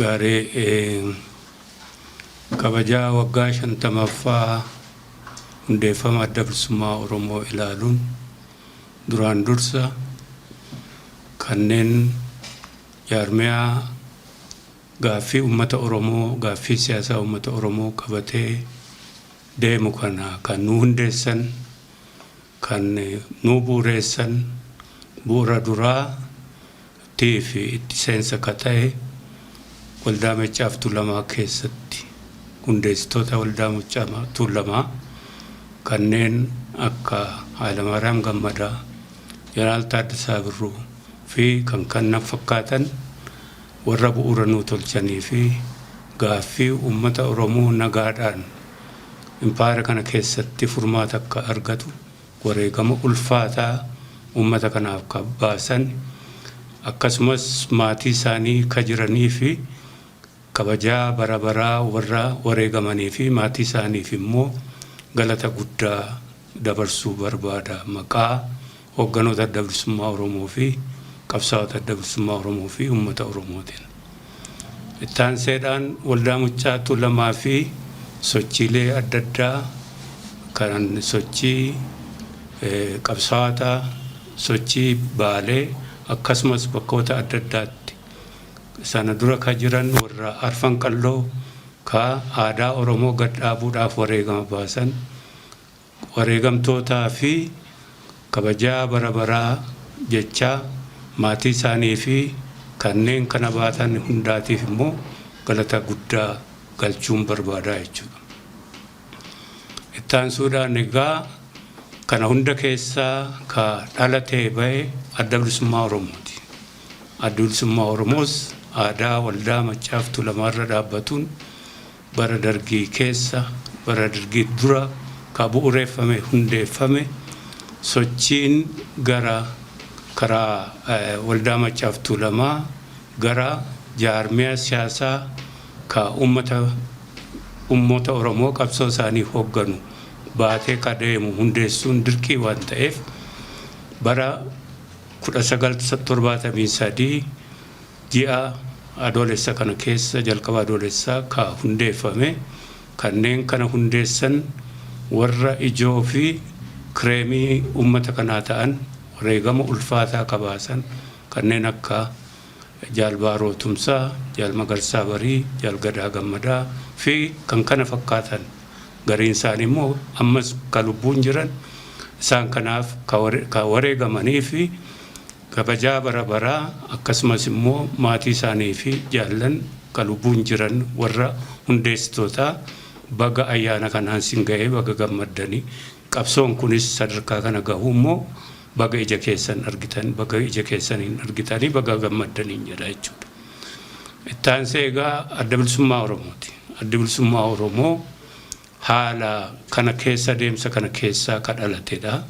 Gaarii kabajaa waggaa 50ffaa hundeeffama adda bilisummaa Oromoo ilaaluun duraan dursa kanneen jaarmiyaa gaaffii uummata Oromoo, gaaffii siyaasaa uummata Oromoo qabatee deemu kana kan nu hundeessan, kan nu bu'uureessan, bu'uura duraa fi itti seensa kata'e waldaa Maccaa fi Tuulamaa keessatti hundeessitoota waldaa Maccaa fi Tuulamaa kanneen akka Hayilamaariyaam Gammadaa, Jeneraal Taaddasaa Birruu fi kan kana fakkaatan warra bu'uura nu tolchanii fi gaaffii uummata Oromoo nagaadhaan impaayera kana keessatti furmaata akka argatu wareegama ulfaataa uummata kanaaf baasan akkasumas maatii isaanii ka jiranii fi kabajaa bara baraa warra wareegamanii fi maatii isaaniif immoo galata guddaa dabarsuu barbaada maqaa hoogganoota adda bilisummaa Oromoo fi qabsaa'ota adda bilisummaa Oromoo fi uummata Oromootiin. Itti aanseedhaan waldaa Maccaa fi Tuulamaa fi sochiilee adda addaa kan sochii qabsaa'ota, sochii baalee akkasumas bakkoota adda addaatti sana dura ka jiran warra arfan qalloo ka aadaa Oromoo gad dhaabuudhaaf wareegama baasan wareegamtootaa fi kabajaa bara baraa jecha maatii isaanii fi kanneen kana baatan hundaatiif immoo galata guddaa galchuun barbaadaa jechuudha. Itti aansuudhaan egaa kana hunda keessaa ka dhalatee ba'e adda bilisummaa Oromooti. Adda bilisummaa Oromoos aadaa waldaa Maccaa fi Tuulamaa irra dhaabbatuun bara dargii keessa, bara dargii dura ka bu'uureeffame hundeeffame sochiin gara karaa waldaa Maccaa fi Tuulamaa gara jaarmiyaa siyaasaa ka uummata Oromoo qabsoo isaanii hoogganu baatee ka deemu hundeessuun dirqii waan ta'eef bara 1973 ji'a adoolessa kana keessa jalqaba adoolessaa ka hundeeffame kanneen kana hundeessan warra ijoo fi kireemii uummata kanaa ta'an wareegama ulfaataa kabaasan kanneen akka Jaal Baaroo Tumsaa, Jaal Magarsaa Barii, Jaal Gadaa Gammadaa fi kan kana fakkaatan gariin isaanii immoo ammas ka lubbuun jiran isaan kanaaf ka wareegamanii fi kabajaa bara baraa akkasumas immoo maatii isaanii fi jaallan ka lubbuun jiran warra hundeessitootaa baga ayyaana kanaan sin ga'ee baga gammaddanii qabsoon kunis sadarkaa kana gahu immoo baga ija keessan argitan baga ija keessaniin argitanii baga gammaddanii jedha jechuudha. Itti aansee egaa adda bilisummaa Oromooti. Adda bilisummaa Oromoo haala kana keessa deemsa kana keessaa ka dhalatedha.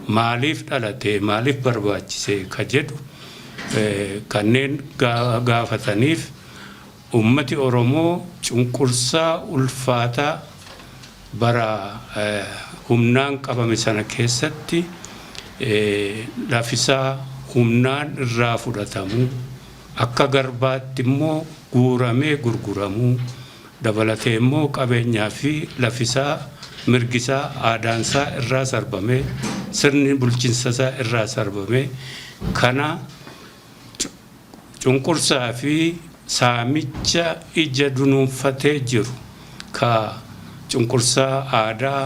Maaliif dhalate, maaliif barbaachise ka jedhu kanneen gaafataniif ummati Oromoo cunqursaa ulfaataa bara humnaan qabame sana keessatti lafisaa humnaan irraa fudhatamu akka garbaatti immoo guuramee gurguramuu dabalatee immoo qabeenyaa fi lafisaa mirgisaa aadaansaa irraa sarbamee sirni bulchiinsasaa irraa sarbamee kana cunqursaa fi saamicha ija dunuunfatee jiru ka cunqursaa aadaa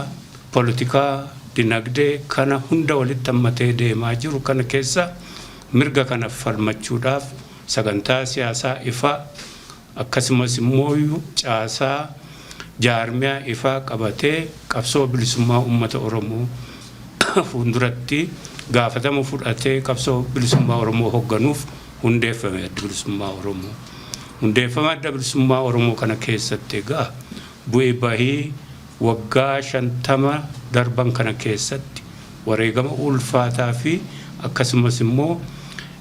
politikaa dinagdee kana hunda walitti hammatee deemaa jiru kana keessa mirga kana falmachuudhaaf sagantaa siyaasaa ifaa akkasumas immoo caasaa jaarmiyaa ifaa qabatee qabsoo bilisummaa uummata Oromoo fuulduratti gaafatama fudhatee qabsoo bilisummaa Oromoo hoogganuuf hundeeffame adda bilisummaa Oromoo. Hundeeffama adda bilisummaa Oromoo kana keessatti egaa bu'ee bahii waggaa 50 darban kana keessatti wareegama ulfaataa fi akkasumas immoo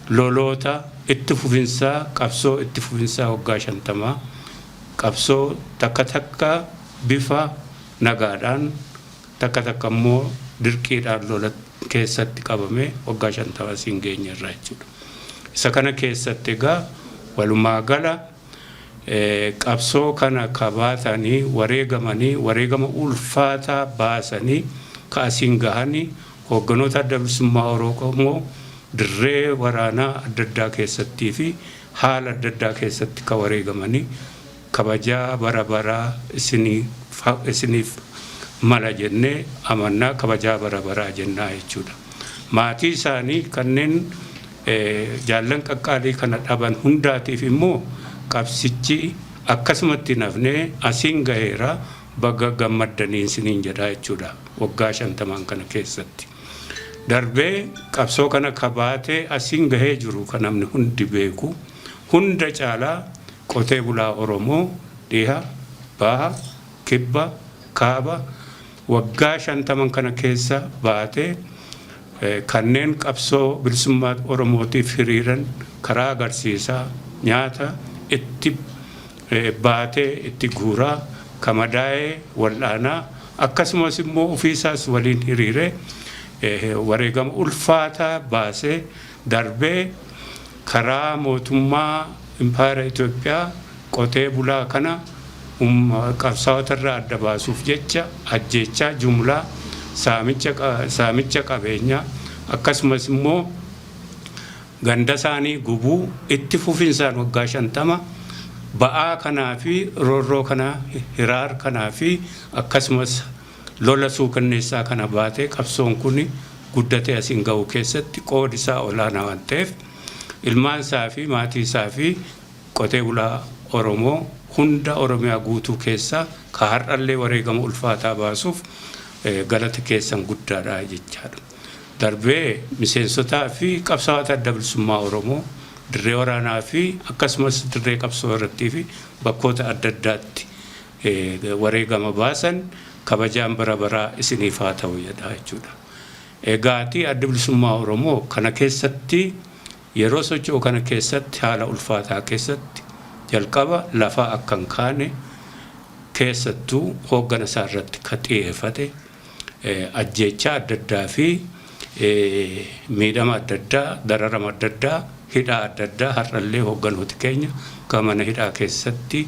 loloota itti fufinsaa qabsoo itti fufinsaa waggaa 50 qabsoo takka bifa nagaadhaan takka immoo dirqiidhaan lola keessatti qabame waggaa 50 siin geenye irraa jechuudha. Isa kana keessatti egaa walumaa gala qabsoo kana kabaatanii wareegama ulfaataa baasanii kaasiin gahanii hoogganoota adda bilisummaa Oromoo dirree waraanaa adda addaa keessattii fi haala adda addaa keessatti ka wareegamanii kabajaa bara baraa isiniif mala jennee amannaa kabajaa bara baraa jennaa jechuudha. Maatii isaanii kanneen jaallan qaqqaalii kana dhaban hundaatiif immoo qabsichi akkasumatti nafnee asiin gaheera baga gammaddanii isiniin jedhaa jechuudha waggaa 50 kana keessatti. Darbee qabsoo kana kabaatee asiin gahee jiru kan namni hundi beeku hunda caalaa qotee bulaa Oromoo dhiha baha kibba kaaba waggaa 50 kana keessa baatee kanneen qabsoo bilisummaa Oromootiif hiriiran karaa agarsiisaa nyaata itti baatee itti guuraa kamadaa'ee wal'aanaa akkasumas immoo ofiisaas waliin hiriiree wareegama ulfaataa baasee darbee karaa mootummaa impaayera Itoophiyaa qotee bulaa kana qabsaa'otarraa adda baasuuf jecha ajjeechaa jumlaa saamicha qabeenyaa akkasumas immoo ganda isaanii gubuu itti fufinsaan waggaa 50 ba'aa kanaa fi roorroo kanaa hiraar kanaa fi akkasumas lola suukanneessaa kana baatee qabsoon kun guddatee asiin ga'u keessatti qoodi isaa olaanaa waan ta'eef ilmaan isaa fi maatii isaa fi qotee bulaa Oromoo hunda Oromiyaa guutuu keessaa ka har'allee wareegama ulfaataa baasuuf galata keessan guddaadha jechaadha. Darbee miseensotaa fi qabsaa'ota adda bilisummaa Oromoo dirree waraanaa fi akkasumas dirree qabsoo irrattii fi bakkoota adda addaatti wareegama baasan kabajaan bara baraa isiniif haa ta'u jedha jechuudha. Egaati adda bilisummaa Oromoo kana keessatti yeroo socho'u kana keessatti haala ulfaataa keessatti jalqaba lafaa akka hin kaane keessattuu hooggana isaa irratti ka xiyyeeffate ajjeechaa adda addaa fi miidhama adda addaa dararama adda addaa hidhaa adda addaa har'allee hoogganooti keenya kan mana hidhaa keessatti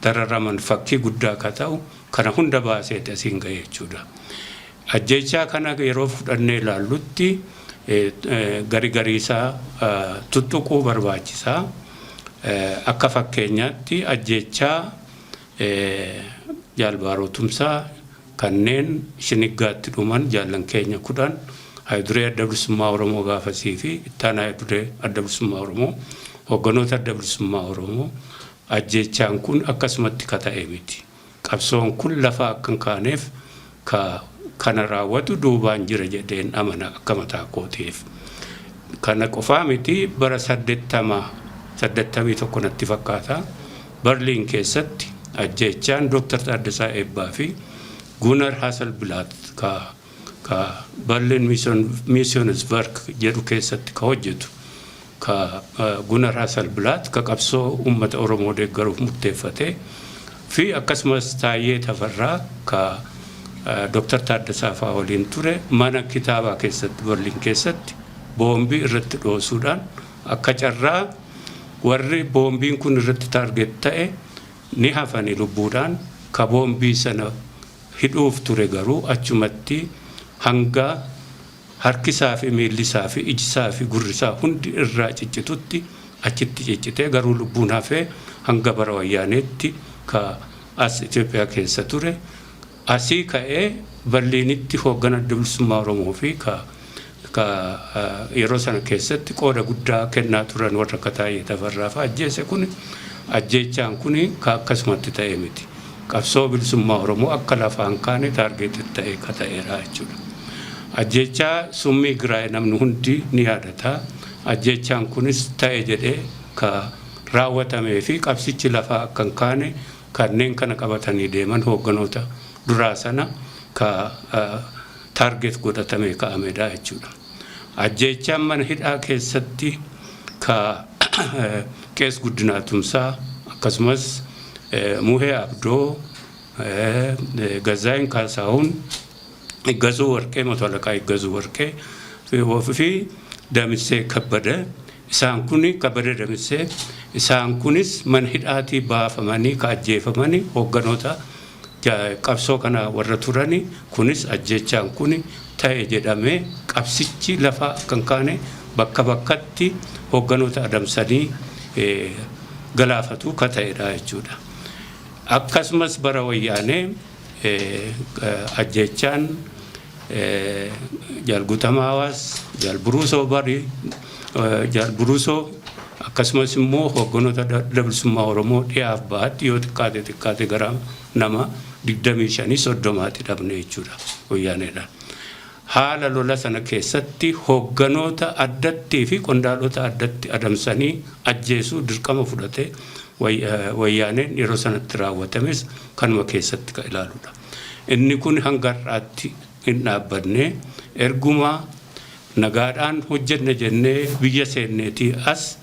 dararaman fakkii guddaa ka ta'u kana hunda baaseeti asiin ga'e jechuudha. Ajjeechaa kana yeroo fudhannee ilaallutti garii isaa tuttuquu barbaachisaa. Akka fakkeenyaatti ajjeechaa jaalbaarootumsaa kanneen shiniggaatti dhuman jaallan keenya 10 hayduree adda bilisummaa Oromoo gaafasii fi ittaanaa hayduree adda bilisummaa Oromoo hoogganoota adda bilisummaa Oromoo ajjeechaan kun akkasumatti ka ta'e miti. Qabsoon kun lafa akka hin kaaneef kana raawwatu duubaan jira jedheen amana akka mataa kootiif. Kana qofaa miti bara 81 natti fakkaata Berliin keessatti ajjeechaan Dr. Taaddasaa Eebbaa fi Gunnar Hasselblatt ka Berlin Missionswerk jedhu keessatti ka hojjetu ka Gunnar Hasselblatt ka qabsoo uummata Oromoo deeggaruuf murteeffate fi akkasumas Taayyee Tafarraa ka Dr. Taaddasaa fa'aa waliin ture mana kitaabaa keessatti Berliin keessatti boombii irratti dhoosuudhaan akka carraa warri boombiin kun irratti taarget ta'e ni hafanii lubbuudhaan ka boombii sana hidhuuf ture garuu achumatti hanga harkisaa fi miillisaa fi ijisaa fi gurrisaa hundi irraa ciccitutti achitti ciccitee garuu lubbuun hafee hanga bara wayyaaneetti ka as Itoophiyaa keessa ture asii ka'ee Berliinitti hooggana adda bilisummaa Oromoo fi ka yeroo sana keessatti qooda guddaa kennaa turan warra akka Taayyee Tafarraa fa'aa ajjeese kun ajjeechaan kun ka akkasumatti ta'e miti. Qabsoo bilisummaa Oromoo akka lafaan kaane taargeetii ta'e ka ta'eera jechuudha. Ajjeechaa summii giraa'e namni hundi ni yaadata. Ajjeechaan kunis ta'e jedhee ka raawwatamee fi qabsichi lafaa akka hin kaane kanneen kana qabatanii deeman hoogganoota duraa sana ka taargeet godhatamee ka'amedha jechuudha. Ajjeechaan mana hidhaa keessatti ka Qees Guddinaa Tumsaa akkasumas Muhee Abdoo Gazaayin Kaasaahun Iggazuu Warqee Moto Alaqaa Iggazuu Warqee fi Damissee Kabbada isaan kuni kabada damise isaan kunis man hidhaatii baafamanii ka ajjeefamanii hoogganoota qabsoo kana warra turani kunis ajjechaan kuni ta'e jedhamee qabsichi lafa kan kaane bakka bakkatti hoogganoota adamsanii galaafatu ka ta'edha jechuudha. Akkasumas bara wayyaanee ajjechaan jaalgutamaawaas jaalburuusoo bari jaalburuusoo akkasumas immoo hoogganoota dabalisummaa Oromoo dhiyaaf baatti yoo xiqqaate gara nama 25-30 dhabne jechuudha wayyaaneedhaan. Haala lola sana keessatti hoogganoota addattii fi qondaalota addatti adamsanii ajjeesuu dirqama fudhate wayyaaneen yeroo sanatti raawwatames kanuma keessatti ka ilaaludha. Inni kun hanga har'aatti hin dhaabbanne erguma nagaadhaan hojjenne jennee biyya seenneetii as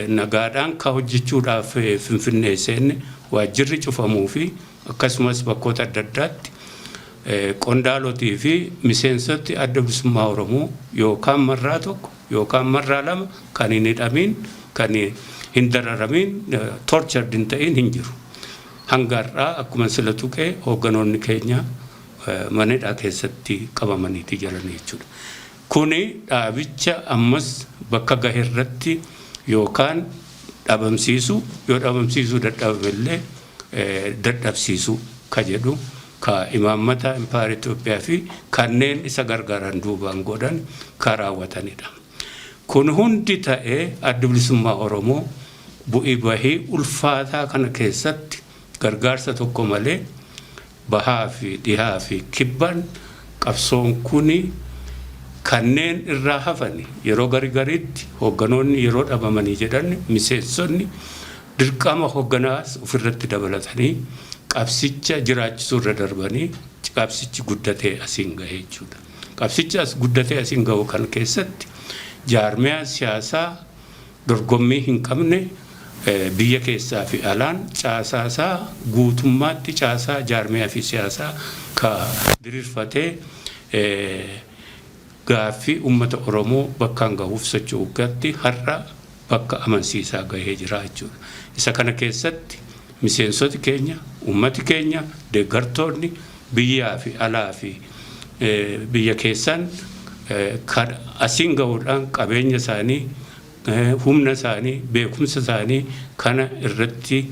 nagaadhaan ka hojjechuudhaaf Finfinnee seenne waajjirri cufamuu fi akkasumas bakkoota adda addaatti qondaalotii fi miseensoti adda bilisummaa Oromoo yookaan marraa tokko yookaan marraa lama kan hin hidhamin kan hin dararamin tortured hin ta'in hin jiru. Hanga har'aa akkuma sila tuqee hoogganoonni keenya mana hidhaa keessatti qabamaniiti jiran jechuudha. Kuni dhaabicha ammas bakka gaheerratti yookaan dhabamsiisu yoo dhabamsiisuu dadhabamellee dadhabsiisu ka jedhu ka imaammata Impaayera Itoophiyaa fi kanneen isa gargaaran duubaan godhan ka raawwatanidha. Kun hundi ta'ee adda bilisummaa Oromoo bu'ii bahii ulfaataa kana keessatti gargaarsa tokko malee bahaa fi dhihaa fi kibban qabsoon kuni kanneen irraa hafani yeroo gariitti hoogganoonni yeroo dhabamanii jedhan miseensonni dirqama hoogganaas ofirratti dabalatanii qabsicha jiraachisuu irra darbanii qabsichi guddatee asiin gahee jechuudha. Qabsichi as guddatee asiin gahu kan keessatti jaarmiyaa siyaasaa dorgommii hin qabne biyya keessaa fi alaan caasaasaa guutummaatti caasaa jaarmiyaa fi siyaasaa ka diriirfatee gaaffii uummata Oromoo bakkaan gahuuf socho'uu gatti har'a bakka amansiisaa gahee jira jechuudha. Isa kana keessatti miseensoti keenya, uummati keenya, deeggartoonni biyyaa fi alaa fi biyya keessan kan asiin gahuudhaan qabeenya isaanii, humna isaanii, beekumsa isaanii kana irratti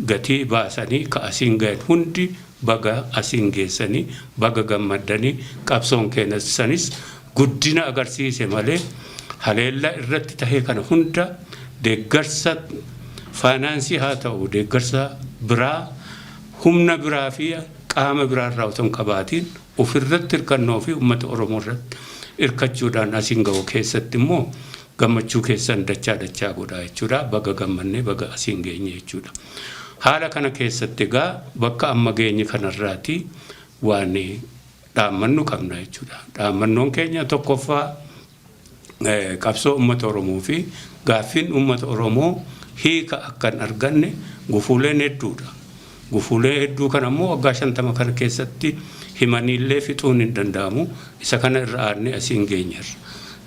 gatii baasanii ka asiin gahan hundi baga asiin geessanii baga gammadanii qabsoon keenyasanis guddina agarsiise malee haleella irratti tahee kana hunda deeggarsa faayinaansii haa ta'u deeggarsa biraa humna biraa fi qaama biraa irraa otoo hin qabaatiin ofirratti hirkannoo fi uummata Oromoo irratti hirkachuudhaan asiin gahu keessatti immoo gammachuu keessan dachaa godhaa jechuudha. Baga gammannee baga asiin geenye jechuudha. Haala kana keessatti egaa bakka amma geenye kanarraati waan dhaammannu qabna jechuudha. Dhaammannoon keenya tokkoffaa qabsoo uummata Oromoo fi gaaffiin uummata Oromoo hiika akkan arganne gufuuleen hedduudha. Gufuulee hedduu kana immoo waggaa 50 kana keessatti himaniillee fixuun hin danda'amu. Isa kana irra aanne asiin geenyerra.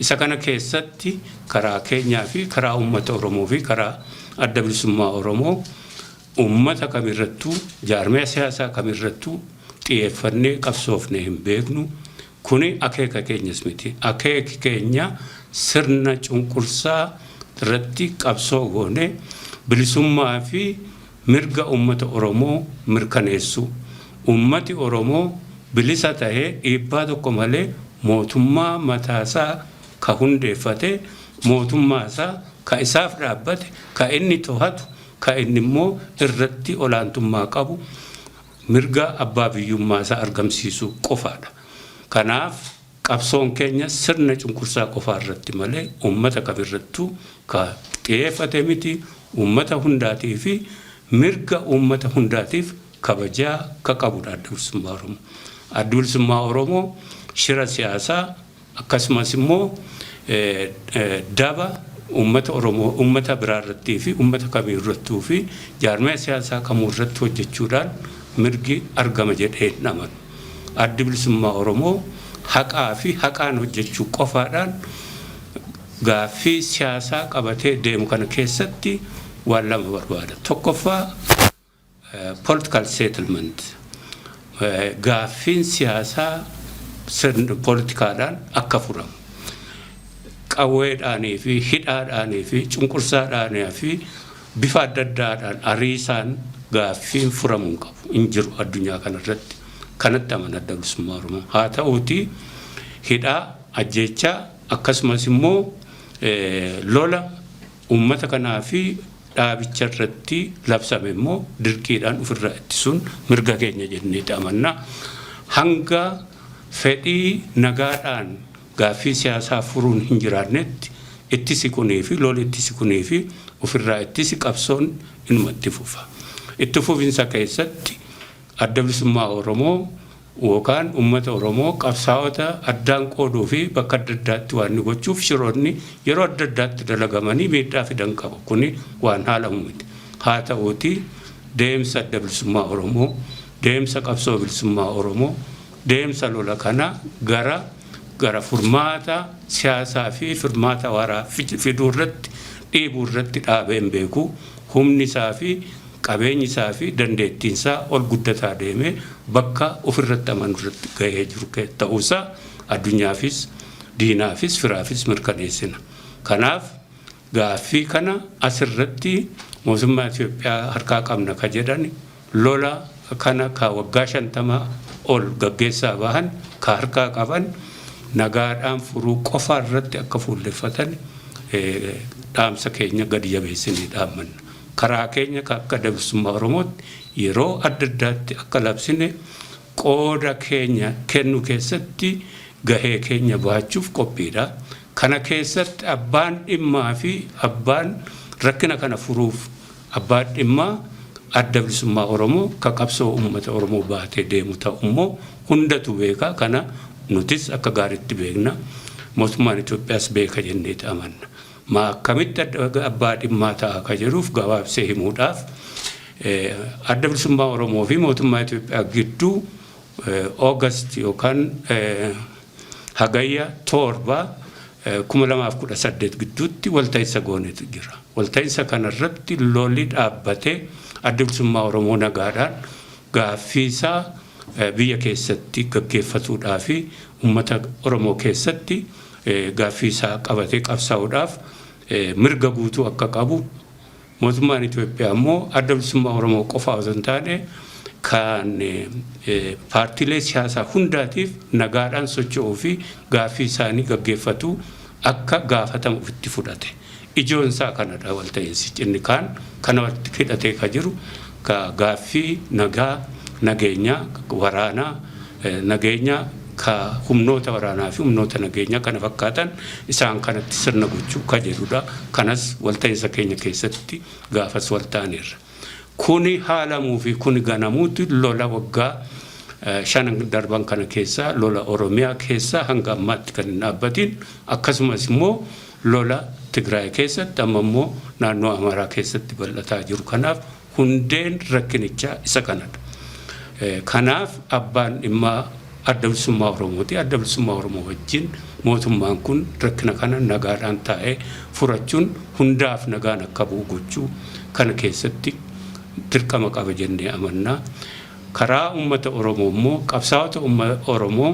Isa kana keessatti karaa keenyaa fi karaa uummata Oromoo fi karaa adda bilisummaa Oromoo ummata kamirrattuu jaarmiyaa siyaasaa kamirrattuu xiyyeeffannee qabsoofne hin beeknu. Kuni akeeka keenyas miti. Akeeki keenya sirna cunqursaa irratti qabsoo goone bilisummaa fi mirga ummata Oromoo mirkaneessu. Ummati Oromoo bilisa tahee dhiibbaa tokko malee mootummaa mataasaa ka hundeeffate mootummaasaa ka isaaf dhaabbate ka inni to'atu ka inni immoo irratti olaantummaa qabu mirga abbaa biyyummaasaa argamsiisu qofaadha. Kanaaf qabsoon keenya sirna cunqursaa qofaa irratti malee ummata kamirrattuu ka xiyyeeffate miti. Ummata hundaatii fi mirga ummata hundaatiif kabajaa ka qabudha adda bilisummaa Oromoo. Adda bilisummaa Oromoo shira siyaasaa akkasumas immoo daba ummata Oromoo ummata biraa irrattii fi ummata kamirrattuu fi jaarmiyaa siyaasaa kamuu irratti hojjechuudhaan mirgi argama jedhee namanu. Adda bilisummaa Oromoo haqaa fi haqaan hojjechuu qofaadhaan gaaffii siyaasaa qabatee deemu kana keessatti waan lama barbaada. Tokkoffaa political settlement. Gaaffiin siyaasaa politikaadhaan akka furamu. Qawweedhaanii fi hidhaadhaanii fi cunqursaadhaanii fi bifa adda addaadhaan ariisaan gaaffiin furamuu qabu hin jiru addunyaa kanarratti. Kanatti amana Adda Bilisummaa Oromoo. Haa ta'uutii hidhaa ajjechaa akkasumas immoo lola uummata kanaa fi dhaabicha irratti labsame immoo dirqiidhaan ofirraa ittisuun mirga keenya jennee amanna. Hanga fedhii nagaadhaan gaaffii siyaasaa furuun hin jiraannetti ittisi kunii fi lola ittisi kunii fi ofirraa ittisi qabsoon inumatti fufa. Itti fufinsa keessatti Adda Bilisummaa Oromoo yookaan uummata Oromoo qabsaa'ota addaan qooduu fi bakka adda addaatti waan gochuuf shiroonni yeroo adda addaatti dalagamanii miidhaa fidan qabu. Kuni waan haalamu miti. Haa ta'uutii deemsa Adda Bilisummaa Oromoo, deemsa qabsoo bilisummaa Oromoo, deemsa lola kana gara furmaata siyaasaa fi furmaata waaraa fiduu irratti dhiibuu irratti dhaabeen beeku humni isaa fi qabeenyi isaa fi dandeettiin isaa ol guddataa deemee bakka ofirratti amanu irratti gahee jiru ta'uusaa addunyaafis diinaafis firaafis mirkaneessina. Kanaaf gaaffii kana asirratti mootummaa Itoophiyaa harkaa qabna ka jedhan lola kana ka waggaa 50 ol gaggeessaa bahan ka harkaa qaban nagaadhaan furuu qofa irratti akka fuulleffatan dhaamsa keenya gadi jabeessinii dhaammanna. Karaa keenya akka Adda Bilisummaa Oromootti yeroo adda addaatti akka labsine qooda keenya kennu keessatti gahee keenya baachuuf qophiidha. Kana keessatti abbaan dhimmaa fi abbaan rakkina kana furuuf abbaan dhimmaa Adda Bilisummaa Oromoo ka qabsoo uummata Oromoo baatee deemu ta'u immoo hundatu beeka. Kana nutis akka gaariitti beekna. Mootummaan Itoophiyaas beeka jennee amanna. Akkamitti abbaa dhimmaa ta'a ka jedhuuf gabaabsee himuudhaaf Adda Bilisummaa Oromoo fi mootummaa Itoophiyaa gidduu August yookaan hagayya 7 2018 gidduutti walta'iinsa goonetu jira. Walta'iinsa kanarratti lolli dhaabbatee Adda Bilisummaa Oromoo nagaadhaan gaaffii isaa biyya keessatti gaggeeffatuudhaa fi uummata Oromoo keessatti gaaffii isaa qabatee qabsaa'uudhaaf mirga guutuu akka qabu mootummaan Itoophiyaa immoo Adda Bilisummaa Oromoo qofa osoo hin taane kan paartiilee siyaasaa hundaatiif nagaadhaan socho'uu fi gaaffii isaanii gaggeeffatu akka gaafatamu itti fudhate. Ijoon isaa kanadha walta'iinsichi. Inni kana walitti hidhatee ka jiru gaaffii nageenyaa waraanaa nageenyaa ka humnoota waraanaa fi humnoota nageenyaa kana fakkaatan isaan kanatti sirna gochuu ka jedhudha. Kanas walta'iinsa keenya keessatti gaafas waltaaneerra. Kuni haalamuu fi kuni ganamuuti lola waggaa 5 darban kana keessa lola Oromiyaa keessa hanga ammaatti kan hin dhaabbatin akkasumas immoo lola Tigraay keessatti amma immoo naannoo Amaaraa keessatti bal'ataa jiru. Kanaaf hundeen rakkinichaa isa kanadha. Kanaaf abbaan dhimmaa Adda Bilisummaa Oromooti. Adda Bilisummaa Oromoo wajjin mootummaan kun rakkina kana nagaadhaan taa'ee furachuun hundaaf nagaan akka bu'u gochuu kana keessatti dirqama qaba jennee amanna. Karaa uummata Oromoo immoo qabsaa'ota uummata Oromoo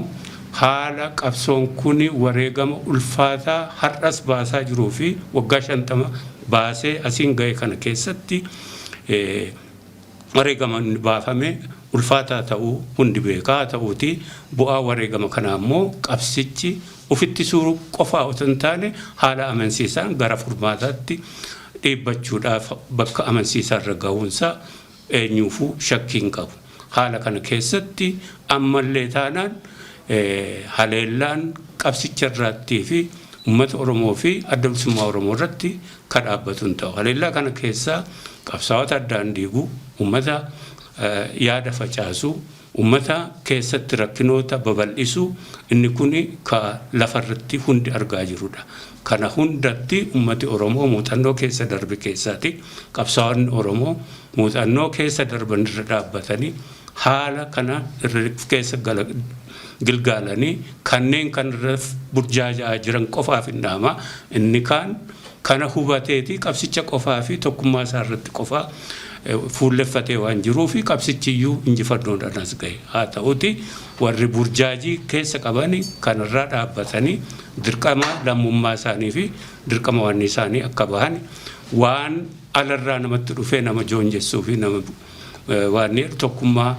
haala qabsoon kuni wareegama ulfaataa har'as baasaa jiruu fi waggaa 50 baasee asiin ga'e kana keessatti wareegama baafame ulfaataa ta'uu hundi beekaa ta'uuti. Bu'aa wareegama kanaa immoo qabsichi ofitti suuruu qofaa osoo hin taane haala amansiisaan gara furmaataatti dhiibbachuudhaaf bakka amansiisaa irra gahuunsaa eenyuufuu shakkiin qabu. Haala kana keessatti ammallee taanaan haleellaan qabsicha irratti fi uummata Oromoo fi Adda Bilisummaa Oromoo irratti ka dhaabbatu hin ta'u. Haleellaa kana keessaa qabsaa'ota addaan diiguu, uummata yaada facaasuu, uummata keessatti rakkinoota babal'isuu inni kuni ka lafarratti hundi argaa jirudha. Kana hundatti uummati Oromoo muuxannoo keessa darbe keessaati qabsaa'onni Oromoo muuxannoo keessa darban irra dhaabbatanii haala kana keessa gilgaalanii kanneen kan burjaajaa jiran qofaaf indhaama inni kaan kana hubateeti qabsicha qofaa fi tokkummaa isaa irratti qofaa fuulleffatee waan jiruufi qabsichiyyuu injifannoodhaan as gahe haa ta'uti warri burjaajii keessa qabanii kanarraa dhaabbatanii dirqama lammummaa isaanii fi dirqama waan isaanii akka bahan waan alarraa namatti dhufee nama joonjessuu fi nama waan tokkummaa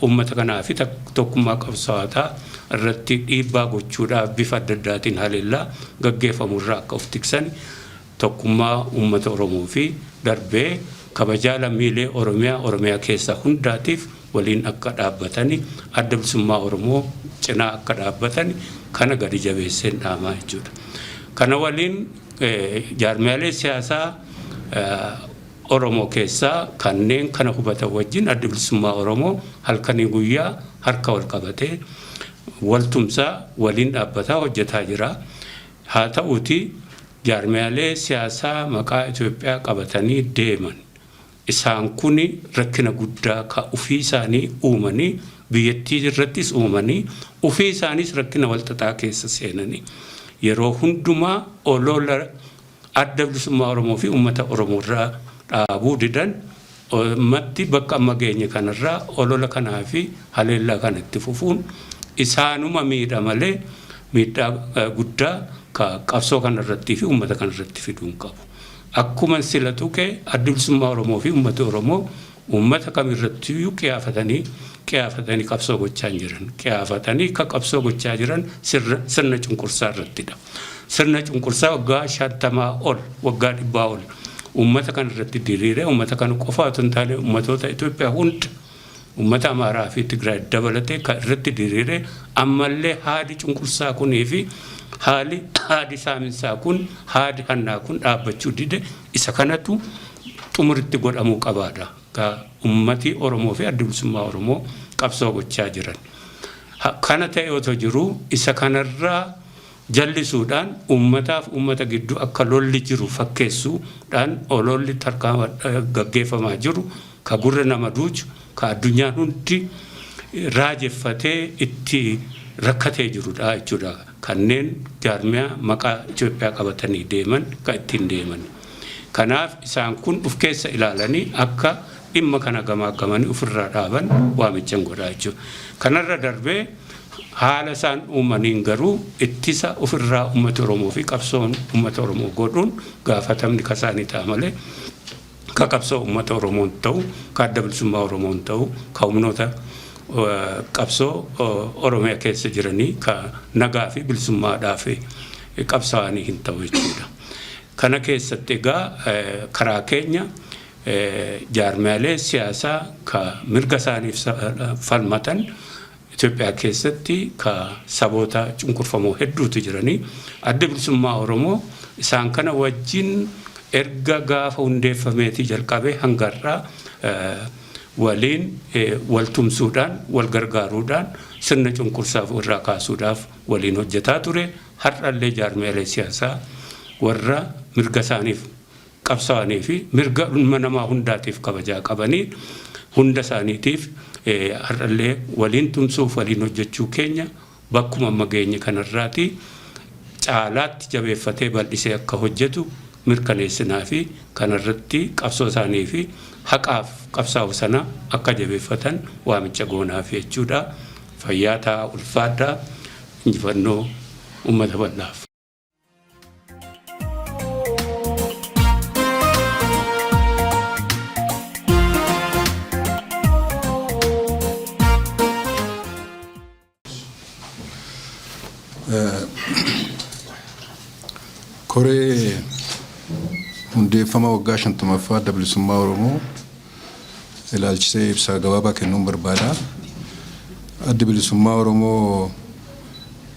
ummata kanaa fi tokkummaa qabsaa'otaa irratti dhiibbaa gochuudhaaf bifa adda addaatiin haleellaa gaggeeffamurraa akka of tiksan tokkummaa ummata Oromoo fi darbee kabajaa lammiilee Oromiyaa keessa hundaatiif waliin akka dhaabbatanii adda bilisummaa Oromoo cinaa akka dhaabbatanii kana gadi jabeesseen dhaamaa jechuudha. Kana waliin jaarmiyaalee siyaasaa Oromoo keessaa kanneen kana hubatan wajjin adda bilisummaa Oromoo halkanii guyyaa harka wal qabatee waltumsaa waliin dhaabbataa hojjetaa jira. Haa ta'uuti jaarmiyaalee siyaasaa maqaa Itoophiyaa qabatanii deeman isaan kuni rakkina guddaa ka ofii isaanii uumanii biyyattii irrattis uumanii ofii isaaniis rakkina walxaxaa keessa seenanii yeroo hundumaa olola adda bilisummaa Oromoo fi uummata Oromoo irraa dhaabuu didan ummatti bakka amma geenye kanarraa olola kanaa fi haleellaa kanatti fufuun isaanuma miidha malee miidhaa guddaa ka qabsoo kanarratti fi uummata kanarratti fiduun qabu. Akkuma sila tuqe adda bilisummaa Oromoo fi uummata Oromoo uummata kamirratti qiyaafatanii qabsoo gochaa jiran qiyaafatanii ka qabsoo gochaa jiran sirna cunqursaa irrattidha. Sirna cunqursaa waggaa 50 ol waggaa 100 ol ummata kanarratti diriire ummata kan qofaatu hin taane ummatoota Itoophiyaa hunda ummata Amaaraa fi Tigraay dabalatee kan irratti diriire ammallee haadi cunqursaa kunii fi haadi saaminsaa kun haadi hannaa kun dhaabbachuu dide isa kanatu xumuritti godhamuu qabaadha ka ummati Oromoo fi adda bilisummaa Oromoo qabsoo gochaa jiran. Kana ta'e otoo jiru isa kanarraa jallisuudhaan ummataaf ummata gidduu akka lolli jiru fakkeessuudhaan ololli tarkaanfaa gaggeeffamaa jiru ka gurra nama duuchu ka addunyaan hundi raajeffatee itti rakkatee jirudha jechuudha. Kanneen jaarmiyaa maqaa Itoophiyaa qabatanii deeman ka ittiin deeman. Kanaaf isaan kun of keessa ilaalanii akka dhimma kana gamaagamanii ofirraa dhaaban waamichan godhaa jechuudha. Kanarra darbee haala isaan uumaniin garuu ittisa ofirraa uummata Oromoo fi qabsoon uummata Oromoo godhuun gaafatamni ka isaanii ta'a malee ka qabsoo uummata Oromoon ta'u ka adda bilisummaa Oromoon ta'u ka humnoota qabsoo Oromiyaa keessa jiranii ka nagaa fi bilisummaadhaaf qabsaa'anii hin ta'u jechuudha. Kana keessatti egaa karaa keenya jaarmiyaalee siyaasaa ka mirga isaaniif falmatan Itoophiyaa keessatti ka saboota cunqurfamoo hedduutu jiranii adda bilisummaa Oromoo isaan kana wajjin erga gaafa hundeeffameetii jalqabee hangarraa waliin waltumsuudhaan wal gargaaruudhaan sirna cunqursaaf irraa kaasuudhaaf waliin hojjetaa ture. Har'allee jaarmiyaalee siyaasaa warra mirga isaaniif qabsaa'anii fi mirga ilma namaa hundaatiif kabajaa qabanii hunda isaaniitiif har'allee waliin tumsuuf waliin hojjechuu keenya bakkuma amma geenye kanarraati caalaatti jabeeffatee bal'isee akka hojjetu mirkaneessinaa fi kanarratti qabsoo isaanii fi haqaaf qabsaa'u sana akka jabeeffatan waamicha goonaaf jechuudha. Fayyaa ta'aa ulfaadhaa injifannoo uummata bal'aaf. Koree hundeeffama waggaa 50ffaa adda bilisummaa Oromoo ilaalchisee ibsaa gabaabaa kennuun barbaada. Adda bilisummaa Oromoo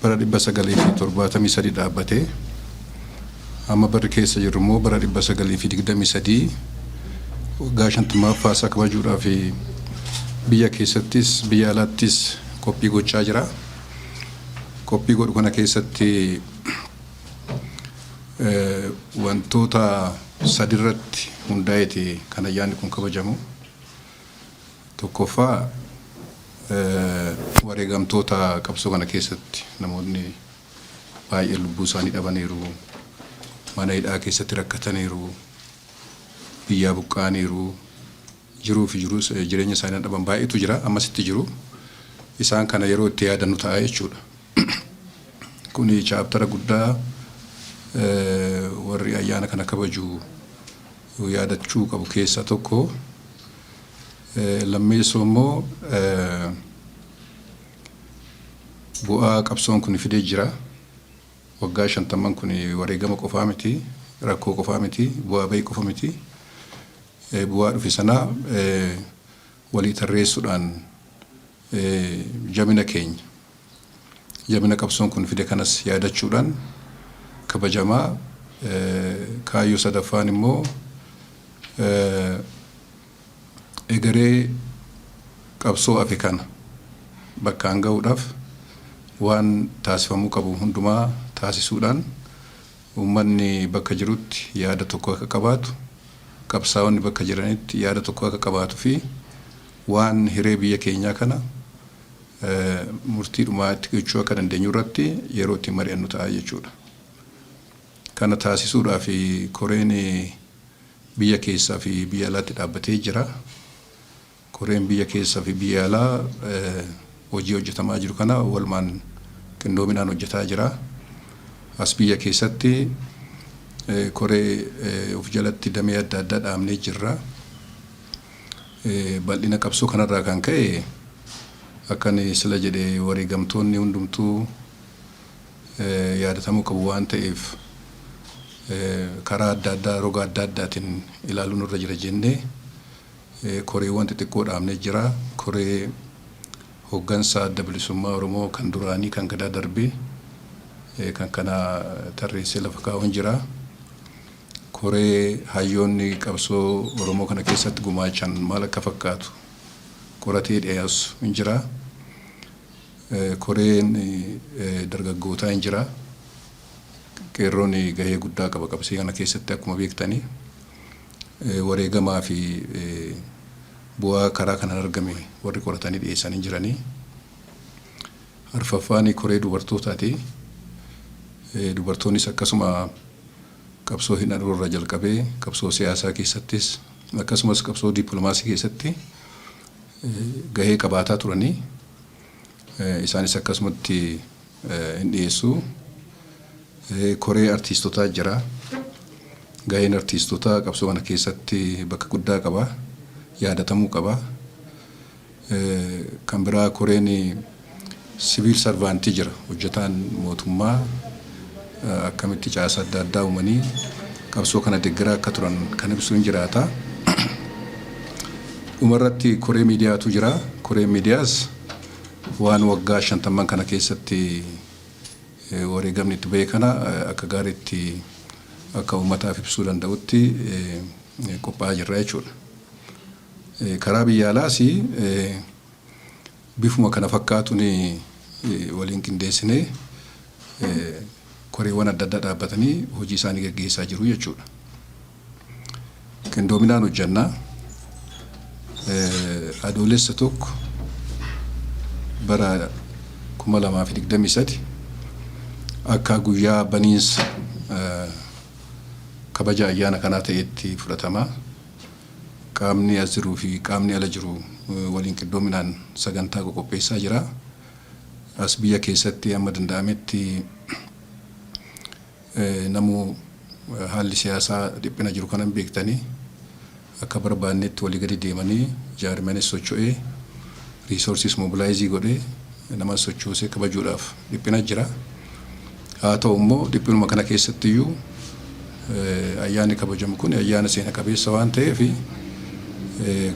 bara 1973 dhaabbatee amma barri keessa jirru immoo bara 1923 waggaa 50ffaa isaa kabajuudhaaf biyya keessattis biyya alaattis qophii gochaa jira. Qophii godhu kana keessatti wantoota sadirratti hundaa'eeti kan ayyaanni kun kabajamu. Tokkoffaa wareegamtoota qabsoo kana keessatti namoonni baay'ee lubbuu isaanii dhabaniiru, mana hidhaa keessatti rakkataniiru, biyyaa buqqaaniiru, jiruu fi jireenya isaanii dhaban baay'eetu jira, ammasitti jiru. Isaan kana yeroo itti yaadannu ta'a jechuudha. Kuni chaaptara guddaa warri ayyaana kana kabaju yaadachuu qabu keessaa tokko. Lammeessoo immoo bu'aa qabsoon kun fidee jira. Waggaa 50 kun wareegama qofaa miti, rakkoo qofaa miti, bu'aa bahii qofa miti. Bu'aa dhufe sana walii tarreessuudhaan jabina keenya, jabina qabsoon kun fide kanas yaadachuudhaan kabajamaa. Kaayyoo sadaffaan immoo egeree qabsoo hafe kana bakkaan ga'uudhaaf waan taasifamuu qabu hundumaa taasisuudhaan uummanni bakka jirutti yaada tokko akka qabaatu, qabsaa'onni bakka jiranitti yaada tokko akka qabaatu fi waan hiree biyya keenyaa kana murtiidhumaa itti gochuu akka dandeenyu irratti yeroo itti mari'annu ta'a jechuudha. Kana taasisuudhaaf koreen biyya keessaa fi biyya alaatti dhaabbatee jira. Koreen biyya keessaa fi biyya alaa hojii hojjetamaa jiru kana walumaan qindoominaan hojjetaa jira. As biyya keessatti koree of jalatti damee adda addaa dhaabnee jirra. Bal'ina qabsoo kanarraa kan ka'e akkan sila jedhee wareegamtoonni hundumtuu yaadatamuu qabu waan ta'eef karaa adda addaa roga adda addaatiin ilaaluun irra jira jennee koreewwan xixiqqoo dhaabnee jira. Koree hooggansa adda bilisummaa Oromoo kan duraanii kan gadaa darbee kan kana tarreessee lafa kaa'uun jira. Koree hayyoonni qabsoo Oromoo kana keessatti gumaachan maal akka fakkaatu qoratee dhiyeessu hin jira. Koreen dargaggootaa hin jira. Qeerroon gahee guddaa qaba qabsee kana keessatti akkuma beektanii. Wareegamaa fi bu'aa karaa kanaan argame warri qoratanii dhiyeessanii jiranii. Arfaffaan koree dubartootaati. Dubartoonnis akkasuma qabsoo hin irraa jalqabee qabsoo siyaasaa keessattis akkasumas qabsoo dippiloomaasii keessatti gahee qabaataa turanii. Isaanis akkasumatti hin dhiyeessu. Koree artiistotaa jira. Gaheen artiistotaa qabsoo kana keessatti bakka guddaa qaba, yaadatamuu qaba. Kan biraa koreen siviil sarvaantii jira. Hojjetaan mootummaa akkamitti caasaa adda addaa uumanii qabsoo kana deeggaraa akka turan kan ibsu hin jiraata. Dhumarratti koree miidiyaatu jira. Koreen miidiyaas waan waggaa 50 kana keessatti wareegamni itti ba'e kana akka gaariitti akka uummataaf ibsuu danda'utti qophaa'aa jirra jechuudha. Karaa biyya alaas bifuma kana fakkaatuun waliin qindeessinee koreewwan adda addaa dhaabbatanii hojii isaanii gaggeessaa jiru jechuudha. Qindoominaan hojjannaa. Adoolessa tokko bara 2023 akka guyyaa baniinsa kabaja ayyaana kanaa ta'etti fudhatama. Qaamni as jiruu fi qaamni ala jiru waliin qindoominaan sagantaa qopheessaa jira. As biyya keessatti amma danda'ametti namu haalli siyaasaa dhiphina jiru kanan beektanii akka barbaannetti walii gadi deemanii jaarmanis socho'ee resources mobilizii godhee nama sochoosee kabajuudhaaf dhiphina jira. Haa ta'u immoo dhiphinuma kana keessatti iyyuu ayyaanni kabajamu kun ayyaana seena qabeessa waan ta'eef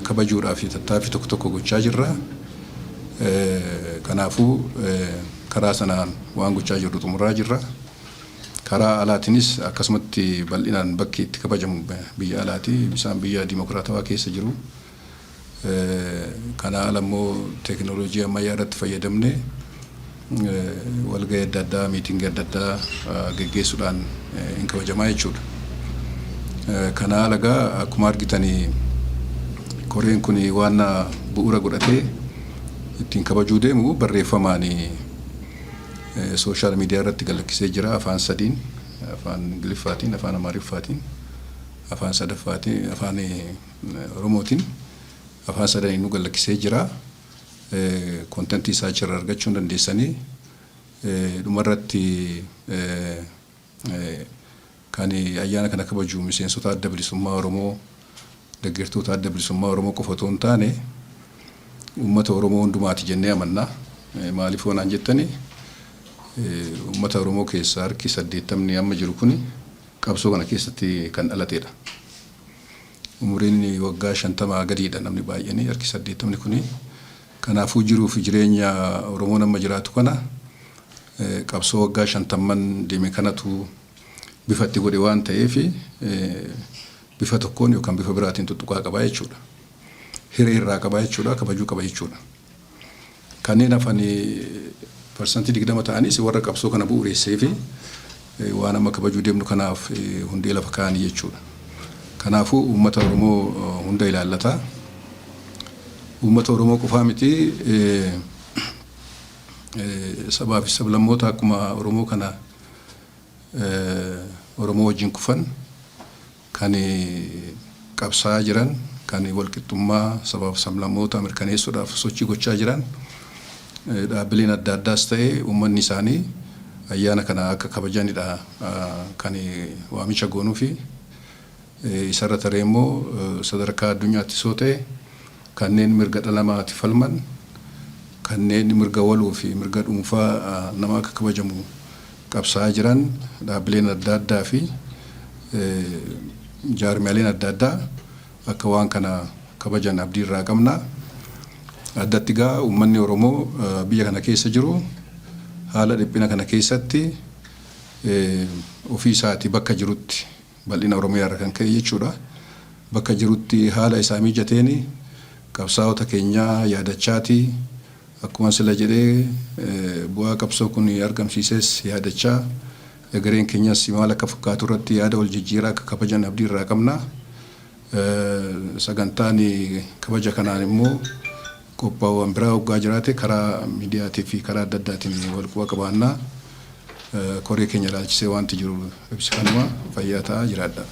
kabajuudhaaf tattaaffii tokko tokko gochaa jirra. Kanaafuu karaa sanaan waan gochaa jirru xumuraa jirra. Karaa alaatiinis akkasumatti bal'inaan bakki itti kabajamu biyya alaati. Isaan biyya dimokiraatawaa keessa jiru. Kana ala immoo teekinooloojii ammayyaa irratti fayyadamne walgahii adda addaa miitingii adda addaa geggeessuudhaan hin kabajamaa jechuudha. Kana alagaa akkuma argitanii koreen kun waan bu'uura godhatee ittiin kabajuu deemu barreeffamaan sooshaal miidiyaa irratti galakkisee jira afaan sadiin afaan Ingiliffaatiin afaan Amaariffaatiin afaan Sadaffaatiin afaan Oromootiin afaan sadaniin nu galakkisee jira. Kontentii isaa achirraa argachuu dandeessanii dhumarratti kan ayyaana kana kabaju miseensota adda bilisummaa Oromoo deeggartoota adda bilisummaa Oromoo qofa otoo hin taane uummata Oromoo hundumaati jennee amanna. Maaliif waan jettanii uummata Oromoo keessaa harki 80 amma jiru kun qabsoo kana keessatti kan dhalatedha. Umuriin waggaa 50 gadiidha namni baay'een harki 80 kun kanaafuu jiruu fi jireenya Oromoo nama jiraatu kana qabsoo waggaa 50 deeme kanatu bifatti godhe waan ta'eef bifa tokkoon yookaan bifa biraatiin tuttuqaa qaba jechuudha. Hiree irraa qaba jechuudha, kabajuu qaba jechuudha. Kanneen hafan parsantii 20 ta'anis warra qabsoo kana bu'uureessee fi waan amma kabajuu deemnu kanaaf hundee lafa kaa'anii jechuudha. Kanaafuu uummata Oromoo hunda ilaallata. Uummata Oromoo qofaa miti sabaa fi sablammoota akkuma Oromoo kana Oromoo wajjin kufan kan qabsaa jiran kan walqixxummaa sabaa fi sablammoota mirkaneessuudhaaf sochii gochaa jiran dhaabbileen adda addaas ta'e uummanni isaanii ayyaana kana akka kabajanidha kan waamicha goonuu fi isarra taree immoo sadarkaa addunyaatti soo ta'e kanneen mirga dhala namaatti falman kanneen mirga waluu fi mirga dhuunfaa nama akka kabajamu qabsaa jiran dhaabbileen adda addaa fi jaarmiyaaleen adda addaa akka waan kana kabajan abdii irraa qabna. Addatti gaa uummanni Oromoo biyya kana keessa jiru haala dhiphina kana keessatti ofii isaatii bakka jirutti bal'ina Oromiyaa irra kan ka'e jechuudha. Bakka jirutti haala isaa mijateen qabsaa'ota keenyaa yaadachaati akkuma sila jedhee bu'aa qabsoo kun argamsiises yaadachaa egereen keenyas maal akka fakkaatu irratti yaada wal jijjiiraa akka kabajan abdii irraa qabna. Sagantaan kabaja kanaan immoo qophaa'uun biraa waggaa jiraate karaa miidiyaatii fi karaa adda addaatiin wal quba qabaannaa koree keenya ilaalchisee wanti jiru ibsa kanuma fayyaa ta'aa jiraadha.